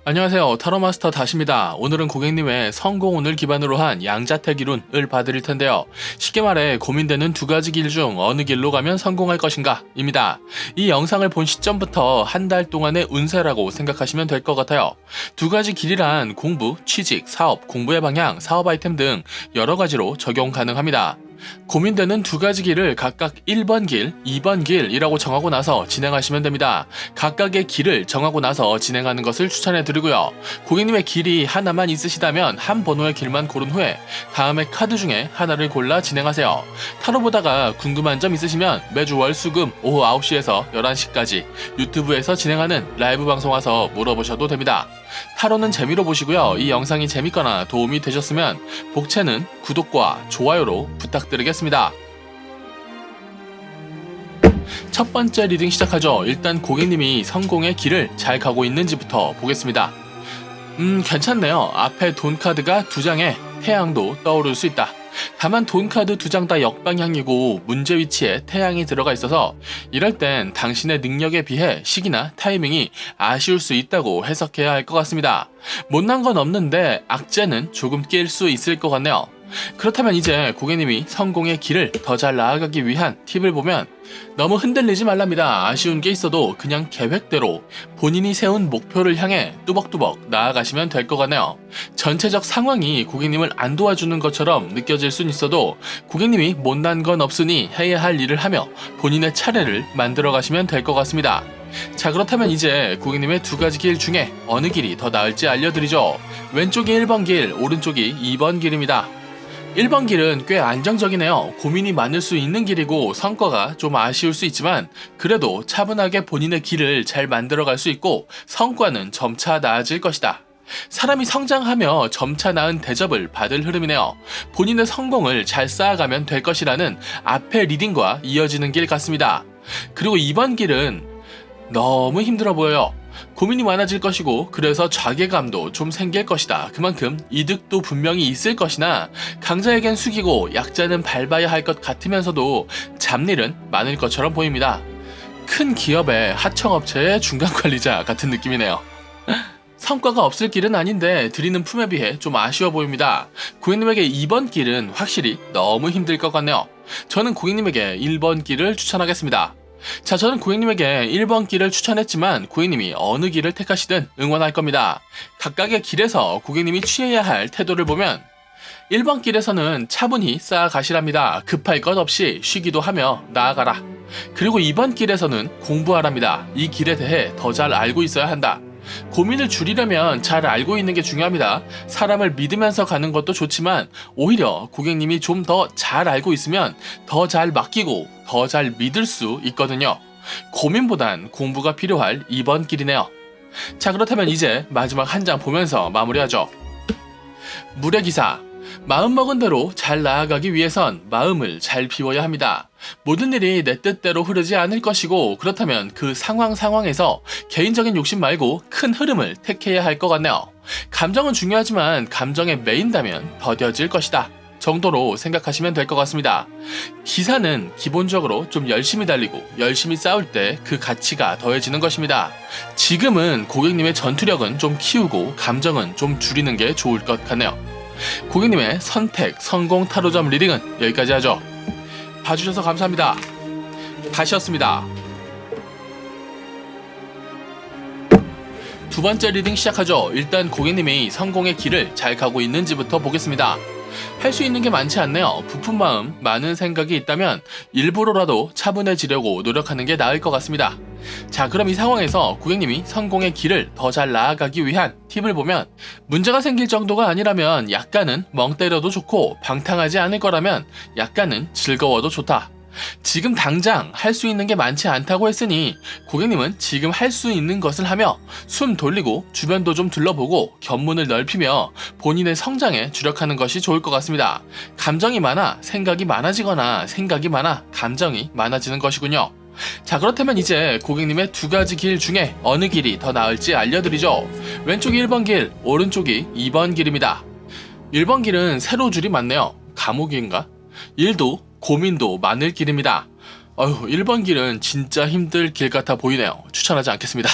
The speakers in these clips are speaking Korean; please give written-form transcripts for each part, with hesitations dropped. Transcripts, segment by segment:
안녕하세요. 타로마스터 다시입니다. 오늘은 고객님의 성공운을 기반으로 한 양자택 이론을 봐드릴 텐데요. 쉽게 말해 고민되는 두 가지 길 중 어느 길로 가면 성공할 것인가 입니다. 이 영상을 본 시점부터 한 달 동안의 운세라고 생각하시면 될 것 같아요. 두 가지 길이란 공부, 취직, 사업, 공부의 방향, 사업 아이템 등 여러 가지로 적용 가능합니다. 고민되는 두 가지 길을 각각 1번 길, 2번 길이라고 정하고 나서 진행하시면 됩니다. 각각의 길을 정하고 나서 진행하는 것을 추천해 드리고요. 고객님의 길이 하나만 있으시다면 한 번호의 길만 고른 후에 다음의 카드 중에 하나를 골라 진행하세요. 타로 보다가 궁금한 점 있으시면 매주 월, 수, 금 오후 9시에서 11시까지 유튜브에서 진행하는 라이브 방송 와서 물어보셔도 됩니다. 타로는 재미로 보시고요. 이 영상이 재밌거나 도움이 되셨으면 복채는 구독과 좋아요로 부탁드리겠습니다. 첫 번째 리딩 시작하죠. 일단 고객님이 성공의 길을 잘 가고 있는지부터 보겠습니다. 괜찮네요. 앞에 돈 카드가 2장에 태양도 떠오를 수 있다. 다만 돈 카드 2장 다 역방향이고 문제 위치에 태양이 들어가 있어서 이럴 땐 당신의 능력에 비해 시기나 타이밍이 아쉬울 수 있다고 해석해야 할 것 같습니다. 못난 건 없는데 악재는 조금 낄 수 있을 것 같네요. 그렇다면 이제 고객님이 성공의 길을 더 잘 나아가기 위한 팁을 보면 너무 흔들리지 말랍니다. 아쉬운 게 있어도 그냥 계획대로 본인이 세운 목표를 향해 뚜벅뚜벅 나아가시면 될 것 같네요. 전체적 상황이 고객님을 안 도와주는 것처럼 느껴질 순 있어도 고객님이 못난 건 없으니 해야 할 일을 하며 본인의 차례를 만들어 가시면 될 것 같습니다. 자, 그렇다면 이제 고객님의 두 가지 길 중에 어느 길이 더 나을지 알려드리죠. 왼쪽이 1번 길, 오른쪽이 2번 길입니다. 1번 길은 꽤 안정적이네요. 고민이 많을 수 있는 길이고 성과가 좀 아쉬울 수 있지만 그래도 차분하게 본인의 길을 잘 만들어갈 수 있고 성과는 점차 나아질 것이다. 사람이 성장하며 점차 나은 대접을 받을 흐름이네요. 본인의 성공을 잘 쌓아가면 될 것이라는 앞의 리딩과 이어지는 길 같습니다. 그리고 2번 길은 너무 힘들어 보여요. 고민이 많아질 것이고 그래서 자괴감도 좀 생길 것이다. 그만큼 이득도 분명히 있을 것이나 강자에겐 숙이고 약자는 밟아야 할 것 같으면서도 잡일은 많을 것처럼 보입니다. 큰 기업의 하청업체의 중간관리자 같은 느낌이네요. 성과가 없을 길은 아닌데 드리는 품에 비해 좀 아쉬워 보입니다. 고객님에게 2번 길은 확실히 너무 힘들 것 같네요. 저는 고객님에게 1번 길을 추천하겠습니다. 자, 저는 고객님에게 1번 길을 추천했지만 고객님이 어느 길을 택하시든 응원할 겁니다. 각각의 길에서 고객님이 취해야 할 태도를 보면 1번 길에서는 차분히 쌓아가시랍니다. 급할 것 없이 쉬기도 하며 나아가라. 그리고 2번 길에서는 공부하랍니다. 이 길에 대해 더 잘 알고 있어야 한다. 고민을 줄이려면 잘 알고 있는 게 중요합니다. 사람을 믿으면서 가는 것도 좋지만 오히려 고객님이 좀 더 잘 알고 있으면 더 잘 맡기고 더 잘 믿을 수 있거든요. 고민보단 공부가 필요할 2번 길이네요. 자, 그렇다면 이제 마지막 한 장 보면서 마무리하죠. 물의 기사. 마음먹은 대로 잘 나아가기 위해선 마음을 잘 비워야 합니다. 모든 일이 내 뜻대로 흐르지 않을 것이고 그렇다면 그 상황에서 개인적인 욕심 말고 큰 흐름을 택해야 할 것 같네요. 감정은 중요하지만 감정에 매인다면 더뎌질 것이다 정도로 생각하시면 될 것 같습니다. 기사는 기본적으로 좀 열심히 달리고 열심히 싸울 때 그 가치가 더해지는 것입니다. 지금은 고객님의 전투력은 좀 키우고 감정은 좀 줄이는 게 좋을 것 같네요. 고객님의 선택 성공 타로점 리딩은 여기까지 하죠. 봐주셔서 감사합니다. 다시였습니다. 두 번째 리딩 시작하죠. 일단 고객님이 성공의 길을 잘 가고 있는지부터 보겠습니다. 할 수 있는 게 많지 않네요. 부푼 마음, 많은 생각이 있다면 일부러라도 차분해지려고 노력하는 게 나을 것 같습니다. 자, 그럼 이 상황에서 고객님이 성공의 길을 더 잘 나아가기 위한 팁을 보면 문제가 생길 정도가 아니라면 약간은 멍 때려도 좋고 방탕하지 않을 거라면 약간은 즐거워도 좋다. 지금 당장 할 수 있는 게 많지 않다고 했으니 고객님은 지금 할 수 있는 것을 하며 숨 돌리고 주변도 좀 둘러보고 견문을 넓히며 본인의 성장에 주력하는 것이 좋을 것 같습니다. 감정이 많아 생각이 많아지거나 생각이 많아 감정이 많아지는 것이군요. 자, 그렇다면 이제 고객님의 두 가지 길 중에 어느 길이 더 나을지 알려드리죠. 왼쪽이 1번 길, 오른쪽이 2번 길입니다. 1번 길은 세로 줄이 많네요. 감옥인가? 일도 고민도 많을 길입니다. 1번 길은 진짜 힘들 길 같아 보이네요. 추천하지 않겠습니다.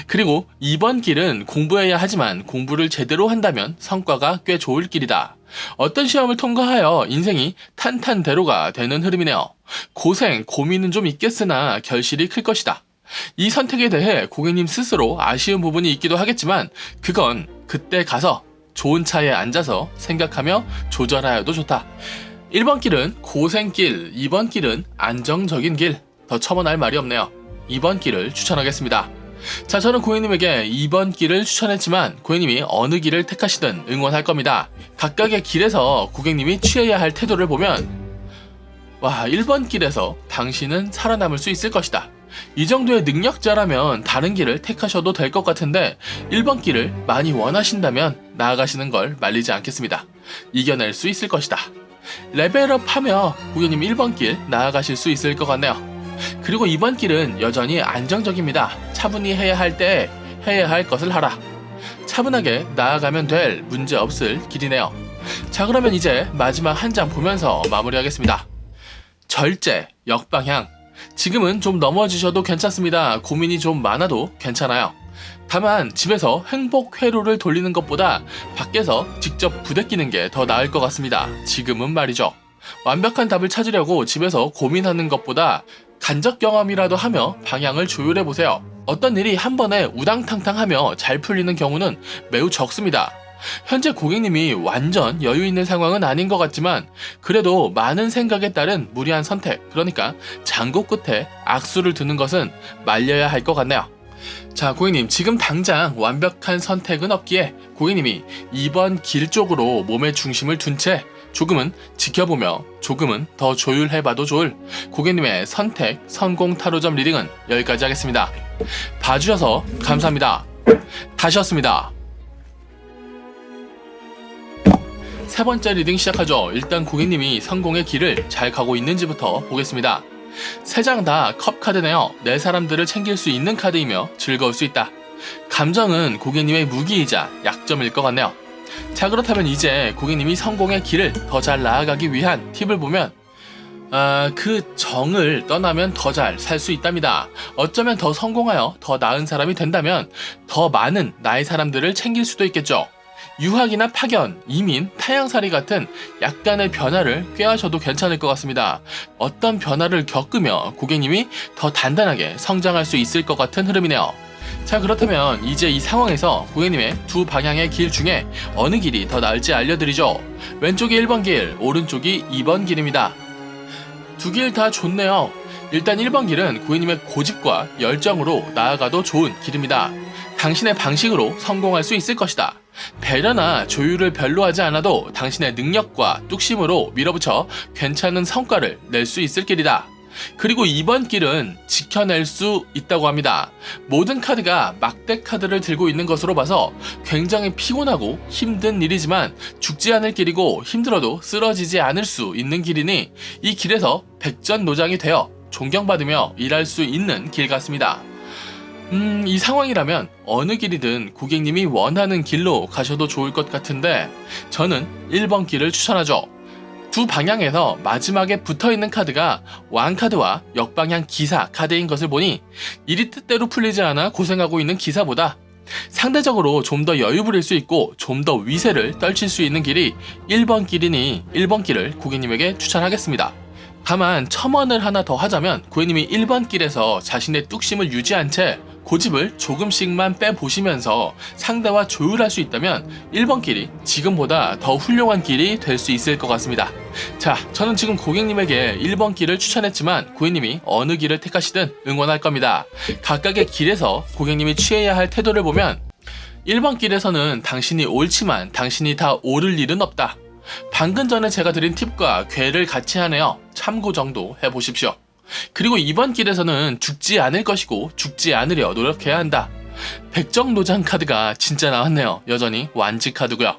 그리고 2번 길은 공부해야 하지만 공부를 제대로 한다면 성과가 꽤 좋을 길이다. 어떤 시험을 통과하여 인생이 탄탄대로가 되는 흐름이네요. 고생, 고민은 좀 있겠으나 결실이 클 것이다. 이 선택에 대해 고객님 스스로 아쉬운 부분이 있기도 하겠지만 그건 그때 가서 좋은 차에 앉아서 생각하며 조절하여도 좋다. 1번 길은 고생길, 2번 길은 안정적인 길. 더 첨언할 말이 없네요. 2번 길을 추천하겠습니다. 자, 저는 고객님에게 2번 길을 추천했지만 고객님이 어느 길을 택하시든 응원할 겁니다. 각각의 길에서 고객님이 취해야 할 태도를 보면 1번 길에서 당신은 살아남을 수 있을 것이다. 이 정도의 능력자라면 다른 길을 택하셔도 될 것 같은데 1번 길을 많이 원하신다면 나아가시는 걸 말리지 않겠습니다. 이겨낼 수 있을 것이다. 레벨업하며 고객님 1번 길 나아가실 수 있을 것 같네요. 그리고 2번 길은 여전히 안정적입니다. 차분히 해야 할 때 해야 할 것을 하라. 차분하게 나아가면 될 문제 없을 길이네요. 자, 그러면 이제 마지막 한 장 보면서 마무리하겠습니다. 절제, 역방향. 지금은 좀 넘어지셔도 괜찮습니다. 고민이 좀 많아도 괜찮아요. 다만 집에서 행복 회로를 돌리는 것보다 밖에서 직접 부대끼는 게 더 나을 것 같습니다. 지금은 말이죠. 완벽한 답을 찾으려고 집에서 고민하는 것보다 간접 경험이라도 하며 방향을 조율해보세요. 어떤 일이 한 번에 우당탕탕하며 잘 풀리는 경우는 매우 적습니다. 현재 고객님이 완전 여유 있는 상황은 아닌 것 같지만 그래도 많은 생각에 따른 무리한 선택, 그러니까 장고 끝에 악수를 두는 것은 말려야 할 것 같네요. 자, 고객님, 지금 당장 완벽한 선택은 없기에 고객님이 2번 길 쪽으로 몸의 중심을 둔 채 조금은 지켜보며 조금은 더 조율해봐도 좋을 고객님의 선택 성공 타로점 리딩은 여기까지 하겠습니다. 봐주셔서 감사합니다. 다시 왔습니다. 세 번째 리딩 시작하죠. 일단 고객님이 성공의 길을 잘 가고 있는지부터 보겠습니다. 세 장 다 컵 카드네요. 내 사람들을 챙길 수 있는 카드이며 즐거울 수 있다. 감정은 고객님의 무기이자 약점일 것 같네요. 자, 그렇다면 이제 고객님이 성공의 길을 더 잘 나아가기 위한 팁을 보면 그 정을 떠나면 더 잘 살 수 있답니다. 어쩌면 더 성공하여 더 나은 사람이 된다면 더 많은 나의 사람들을 챙길 수도 있겠죠. 유학이나 파견, 이민, 타향살이 같은 약간의 변화를 꾀하셔도 괜찮을 것 같습니다. 어떤 변화를 겪으며 고객님이 더 단단하게 성장할 수 있을 것 같은 흐름이네요. 자, 그렇다면 이제 이 상황에서 고객님의 두 방향의 길 중에 어느 길이 더 나을지 알려드리죠. 왼쪽이 1번 길, 오른쪽이 2번 길입니다. 두 길 다 좋네요. 일단 1번 길은 고객님의 고집과 열정으로 나아가도 좋은 길입니다. 당신의 방식으로 성공할 수 있을 것이다. 배려나 조율을 별로 하지 않아도 당신의 능력과 뚝심으로 밀어붙여 괜찮은 성과를 낼 수 있을 길이다. 그리고 2번 길은 지켜낼 수 있다고 합니다. 모든 카드가 막대 카드를 들고 있는 것으로 봐서 굉장히 피곤하고 힘든 일이지만 죽지 않을 길이고 힘들어도 쓰러지지 않을 수 있는 길이니 이 길에서 백전노장이 되어 존경받으며 일할 수 있는 길 같습니다. 이 상황이라면 어느 길이든 고객님이 원하는 길로 가셔도 좋을 것 같은데 저는 1번 길을 추천하죠. 두 방향에서 마지막에 붙어있는 카드가 왕카드와 역방향 기사 카드인 것을 보니 일이 뜻대로 풀리지 않아 고생하고 있는 기사보다 상대적으로 좀 더 여유 부릴 수 있고 좀 더 위세를 떨칠 수 있는 길이 1번 길이니 1번 길을 고객님에게 추천하겠습니다. 다만 첨언을 하나 더 하자면 고객님이 1번 길에서 자신의 뚝심을 유지한 채 고집을 조금씩만 빼보시면서 상대와 조율할 수 있다면 1번 길이 지금보다 더 훌륭한 길이 될 수 있을 것 같습니다. 자, 저는 지금 고객님에게 1번 길을 추천했지만 고객님이 어느 길을 택하시든 응원할 겁니다. 각각의 길에서 고객님이 취해야 할 태도를 보면 1번 길에서는 당신이 옳지만 당신이 다 옳을 일은 없다. 방금 전에 제가 드린 팁과 궤를 같이 하네요. 참고 정도 해보십시오. 그리고 2번 길에서는 죽지 않을 것이고 죽지 않으려 노력해야 한다. 백정노장 카드가 진짜 나왔네요. 여전히 완지 카드고요.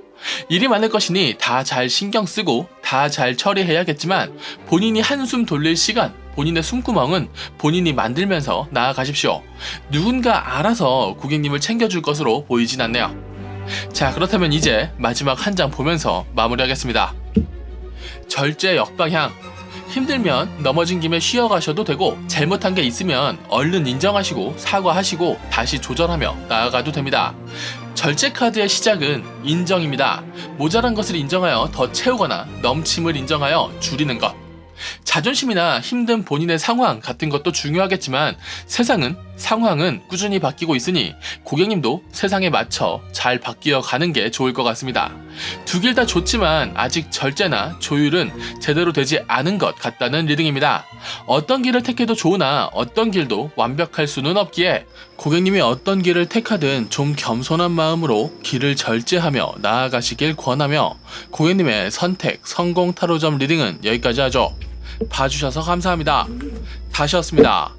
일이 많을 것이니 다 잘 신경 쓰고 다 잘 처리해야겠지만 본인이 한숨 돌릴 시간, 본인의 숨구멍은 본인이 만들면서 나아가십시오. 누군가 알아서 고객님을 챙겨줄 것으로 보이진 않네요. 자, 그렇다면 이제 마지막 한 장 보면서 마무리하겠습니다. 절제 역방향. 힘들면 넘어진 김에 쉬어가셔도 되고 잘못한 게 있으면 얼른 인정하시고 사과하시고 다시 조절하며 나아가도 됩니다. 절제 카드의 시작은 인정입니다. 모자란 것을 인정하여 더 채우거나 넘침을 인정하여 줄이는 것. 자존심이나 힘든 본인의 상황 같은 것도 중요하겠지만 상황은 꾸준히 바뀌고 있으니 고객님도 세상에 맞춰 잘 바뀌어 가는 게 좋을 것 같습니다. 두 길 다 좋지만 아직 절제나 조율은 제대로 되지 않은 것 같다는 리딩입니다. 어떤 길을 택해도 좋으나 어떤 길도 완벽할 수는 없기에 고객님이 어떤 길을 택하든 좀 겸손한 마음으로 길을 절제하며 나아가시길 권하며 고객님의 선택 성공 타로점 리딩은 여기까지 하죠. 봐주셔서 감사합니다. 다시였습니다.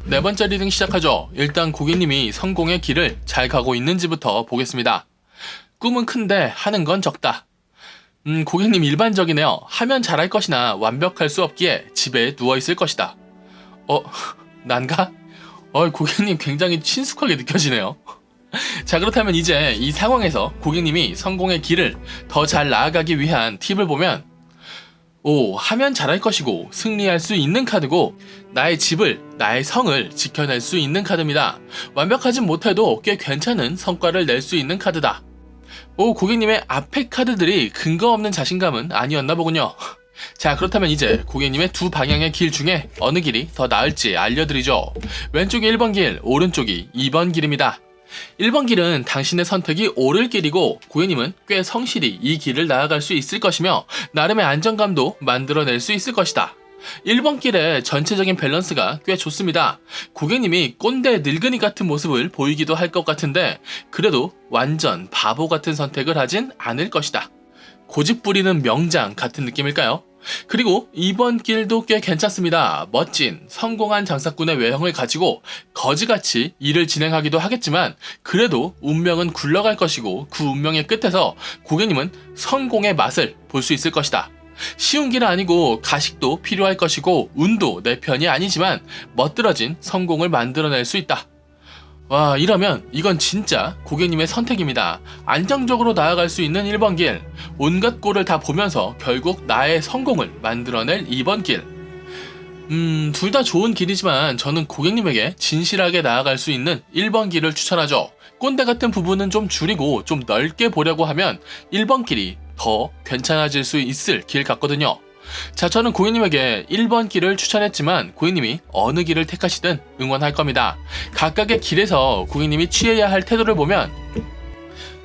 네 번째 리딩 시작하죠. 일단 고객님이 성공의 길을 잘 가고 있는지부터 보겠습니다. 꿈은 큰데 하는 건 적다. 고객님 일반적이네요. 하면 잘할 것이나 완벽할 수 없기에 집에 누워있을 것이다. 난가? 고객님 굉장히 친숙하게 느껴지네요. 자, 그렇다면 이제 이 상황에서 고객님이 성공의 길을 더 잘 나아가기 위한 팁을 보면 하면 잘할 것이고 승리할 수 있는 카드고 나의 집을, 나의 성을 지켜낼 수 있는 카드입니다. 완벽하진 못해도 꽤 괜찮은 성과를 낼 수 있는 카드다. 고객님의 앞에 카드들이 근거 없는 자신감은 아니었나 보군요. 자, 그렇다면 이제 고객님의 두 방향의 길 중에 어느 길이 더 나을지 알려드리죠. 왼쪽이 1번 길, 오른쪽이 2번 길입니다. 1번 길은 당신의 선택이 옳을 길이고 고객님은 꽤 성실히 이 길을 나아갈 수 있을 것이며 나름의 안정감도 만들어낼 수 있을 것이다. 1번 길의 전체적인 밸런스가 꽤 좋습니다. 고객님이 꼰대 늙은이 같은 모습을 보이기도 할 것 같은데 그래도 완전 바보 같은 선택을 하진 않을 것이다. 고집 부리는 명장 같은 느낌일까요? 그리고 2번 길도 꽤 괜찮습니다. 멋진 성공한 장사꾼의 외형을 가지고 거지같이 일을 진행하기도 하겠지만 그래도 운명은 굴러갈 것이고 그 운명의 끝에서 고객님은 성공의 맛을 볼 수 있을 것이다. 쉬운 길은 아니고 가식도 필요할 것이고 운도 내 편이 아니지만 멋들어진 성공을 만들어낼 수 있다. 와, 이러면 이건 진짜 고객님의 선택입니다. 안정적으로 나아갈 수 있는 1번 길, 온갖 꼴을 다 보면서 결국 나의 성공을 만들어낼 2번 길. 둘 다 좋은 길이지만 저는 고객님에게 진실하게 나아갈 수 있는 1번 길을 추천하죠. 꼰대 같은 부분은 좀 줄이고 좀 넓게 보려고 하면 1번 길이 더 괜찮아질 수 있을 길 같거든요. 자, 저는 고객님에게 1번 길을 추천했지만 고객님이 어느 길을 택하시든 응원할 겁니다. 각각의 길에서 고객님이 취해야 할 태도를 보면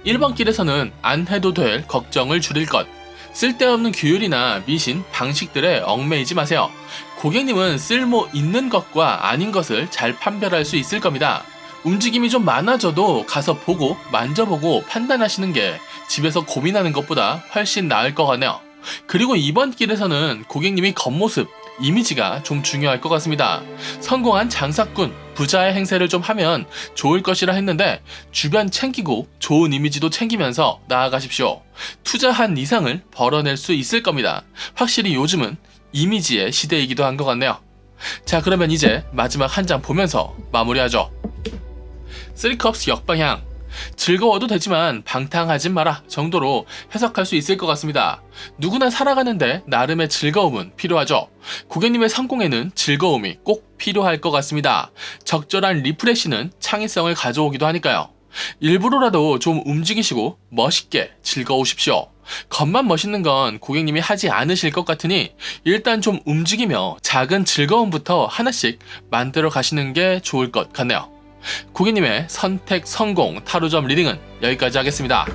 1번 길에서는 안 해도 될 걱정을 줄일 것, 쓸데없는 규율이나 미신, 방식들에 얽매이지 마세요. 고객님은 쓸모 있는 것과 아닌 것을 잘 판별할 수 있을 겁니다. 움직임이 좀 많아져도 가서 보고 만져보고 판단하시는 게 집에서 고민하는 것보다 훨씬 나을 것 같네요. 그리고 이번 길에서는 고객님이 겉모습, 이미지가 좀 중요할 것 같습니다. 성공한 장사꾼, 부자의 행세를 좀 하면 좋을 것이라 했는데 주변 챙기고 좋은 이미지도 챙기면서 나아가십시오. 투자한 이상을 벌어낼 수 있을 겁니다. 확실히 요즘은 이미지의 시대이기도 한 것 같네요. 자, 그러면 이제 마지막 한 장 보면서 마무리하죠. 3컵스 역방향. 즐거워도 되지만 방탕하진 마라 정도로 해석할 수 있을 것 같습니다. 누구나 살아가는데 나름의 즐거움은 필요하죠. 고객님의 성공에는 즐거움이 꼭 필요할 것 같습니다. 적절한 리프레시는 창의성을 가져오기도 하니까요. 일부러라도 좀 움직이시고 멋있게 즐거우십시오. 겉만 멋있는 건 고객님이 하지 않으실 것 같으니 일단 좀 움직이며 작은 즐거움부터 하나씩 만들어 가시는 게 좋을 것 같네요. 고객님의 선택 성공 타로점 리딩은 여기까지 하겠습니다.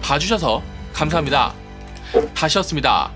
봐주셔서 감사합니다. 다시였습니다.